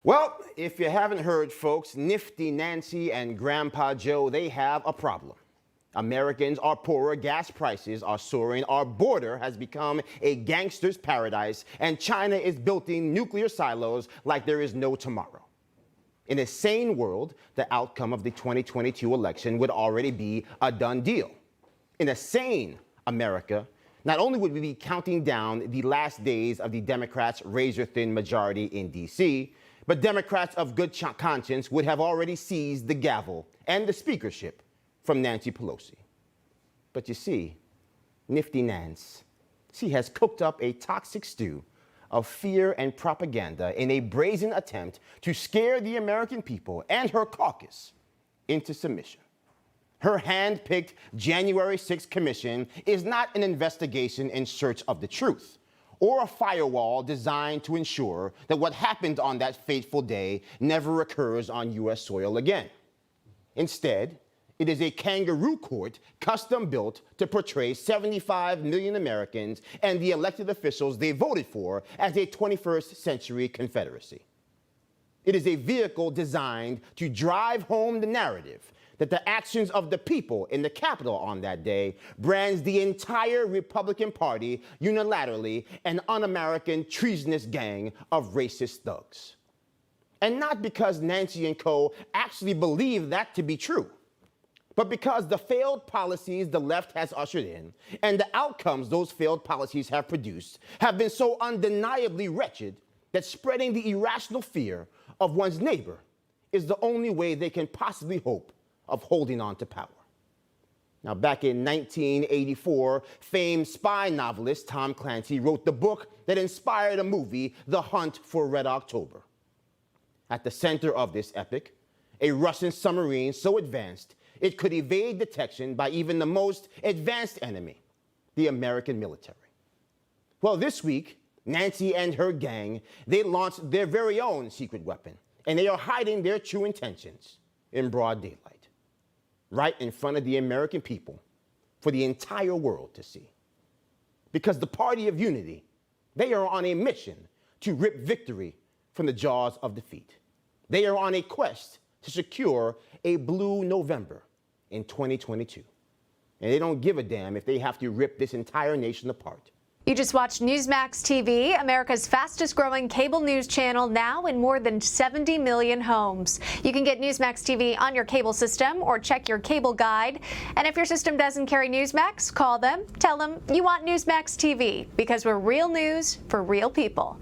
Well, if you haven't heard, folks, Nifty Nancy and Grandpa Joe, they have a problem. Americans are poorer, gas prices are soaring, our border has become a gangster's paradise, and China is building nuclear silos like there is no tomorrow. In a sane world, the outcome of the 2022 election would already be a done deal. In a sane America, not only would we be counting down the last days of the Democrats' razor-thin majority in D.C., but Democrats of good conscience would have already seized the gavel and the speakership from Nancy Pelosi. But you see, Nifty Nance, she has cooked up a toxic stew of fear and propaganda in a brazen attempt to scare the American people and her caucus into submission. Her hand-picked January 6th commission is not an investigation in search of the truth, or a firewall designed to ensure that what happened on that fateful day never occurs on U.S. soil again. Instead, it is a kangaroo court custom-built to portray 75 million Americans and the elected officials they voted for as a 21st century confederacy. It is a vehicle designed to drive home the narrative that the actions of the people in the Capitol on that day brands the entire Republican Party unilaterally an un-American treasonous gang of racist thugs. And not because Nancy and co. actually believe that to be true, but because the failed policies the left has ushered in and the outcomes those failed policies have produced have been so undeniably wretched that spreading the irrational fear of one's neighbor is the only way they can possibly hope of holding on to power. Now, back in 1984, famed spy novelist Tom Clancy wrote the book that inspired a movie, The Hunt for Red October. At the center of this epic, a Russian submarine so advanced it could evade detection by even the most advanced enemy, the American military. Well, this week, Nancy and her gang, they launched their very own secret weapon, and they are hiding their true intentions in broad daylight, right in front of the American people for the entire world to see. Because the Party of Unity, they are on a mission to rip victory from the jaws of defeat. They are on a quest to secure a blue November in 2022. And they don't give a damn if they have to rip this entire nation apart. You just watched Newsmax TV, America's fastest growing cable news channel, now in more than 70 million homes. You can get Newsmax TV on your cable system or check your cable guide. And if your system doesn't carry Newsmax, call them, tell them you want Newsmax TV, because we're real news for real people.